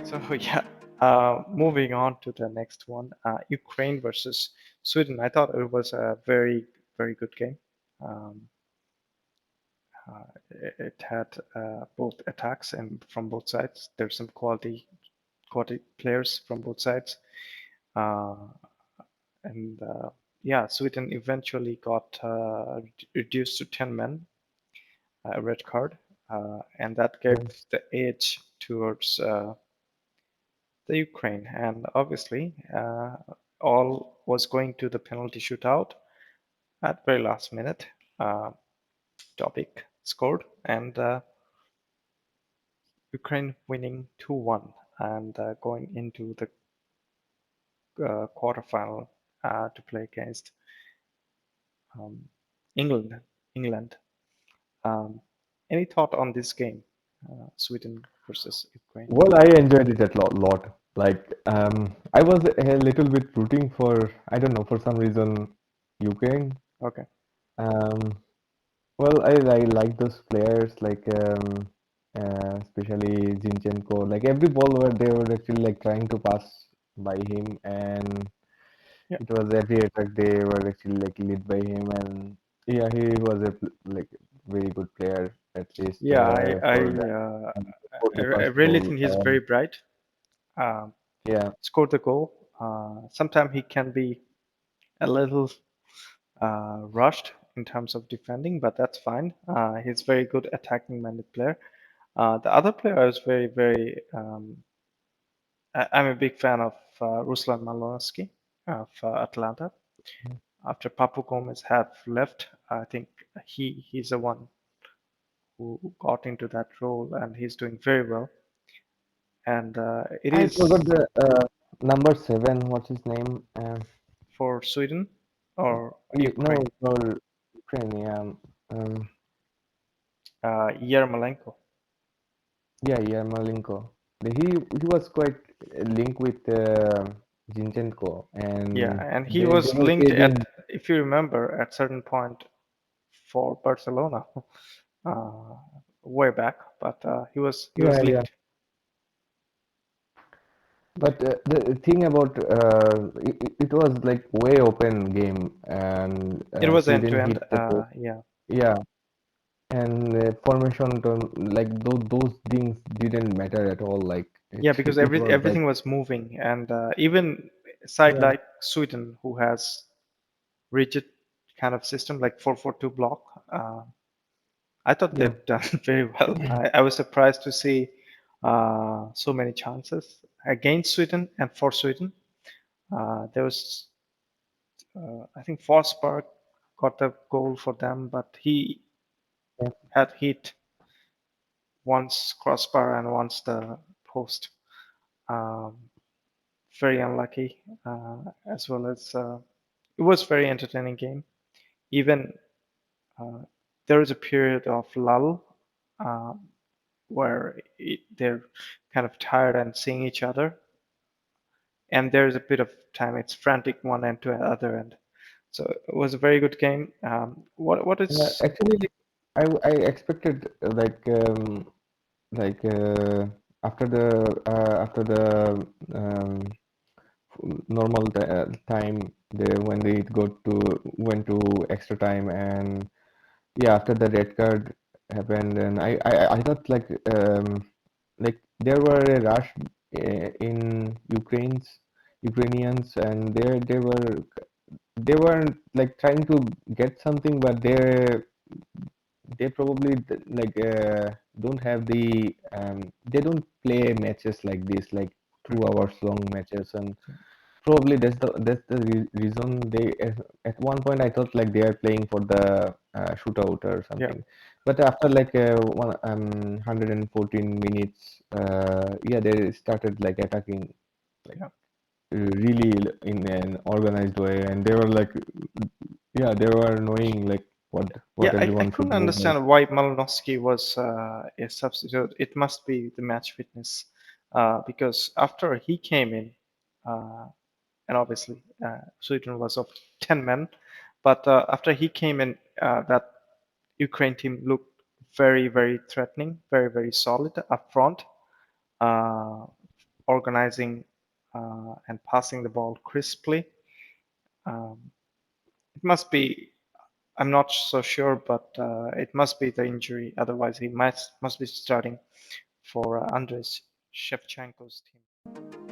So yeah, moving on to the next one, Ukraine versus Sweden. I thought it was a very, very good game. Um, it had both attacks and from both sides. There's some quality players from both sides, uh, and yeah, Sweden eventually got reduced to 10 men, a red card, and that gave Yeah. the edge towards the Ukraine. And obviously, all was going to the penalty shootout at very last minute. Uh, Topic scored, and Ukraine winning 2-1 and going into the quarterfinal to play against um, England. England. Um, any thought on this game, Sweden versus Ukraine? Well, I enjoyed it a lot. Like, I was a little bit rooting for, I don't know, for some reason, Ukraine. Okay. Um, well, I like those players, like, especially Zinchenko. Like every ball where they were actually like trying to pass by him, and Yeah. it was every attack they were actually like led by him, and yeah, he was a like very good player at least Yeah, for that for the I first really goal. think he's very bright. Um, Yeah. Scored the goal. Sometimes he can be a little rushed in terms of defending, but that's fine. He's very good attacking minded player. The other player is very, very. I'm a big fan of Ruslan Malonowski of Atlanta. After Papu Gomez have left, I think he's the one who got into that role, and he's doing very well. And it I forgot is the number seven. What's his name? for Sweden or No, Ukraine. for Ukraine. Yeah. Yarmolenko. Yeah, Yarmolenko. He was quite linked with Zinchenko, Yeah, and and he they was were linked playing. at, if you remember, at certain point for Barcelona, uh, way back. But he was Yeah, yeah. linked. But the thing about it was like way open game, and It was end Sweden to end. hit the post. Yeah, Yeah, and formation like those things didn't matter at all. Like yeah, it because it was like everything was moving, and even a side yeah, like Sweden, who has rigid kind of system like 4-4-2 block. I thought yeah. they've done very well. I was surprised to see so many chances against Sweden and for Sweden. There was, I think, Forsberg got the goal for them, but he Yeah. had hit once crossbar and once the post. Um, Very unlucky, as well as it was very entertaining game. Even uh, there is a period of lull uh, where they're kind of tired and seeing each other, and there's a bit of time it's frantic one end to the other end. So it was a very good game. What is Actually, like, I expected like after the normal time when they went to extra time, and yeah, after the red card happened, and I thought like there were a rush in Ukrainians, and they weren't like trying to get something, but they probably like don't have they don't play matches like this, like 2 hours long matches, and probably that's the reason they at one point I thought like they are playing for the shootout or yeah, something, but after like 114 minutes, yeah, they started like attacking like yeah. really in an organized way, and they were like, yeah, they were knowing like what Yeah, I everyone couldn't should do. Like, understand why Malinowski was a substitute. It must be the match fitness, because after he came in, uh, and obviously Sweden was of 10 men, but after he came in, that Ukraine team looked very, very threatening, very, very solid up front. Uh, organizing and passing the ball crisply. It must be, I'm not so sure, but it must be the injury. Otherwise, he must be starting for Andres Shevchenko's team.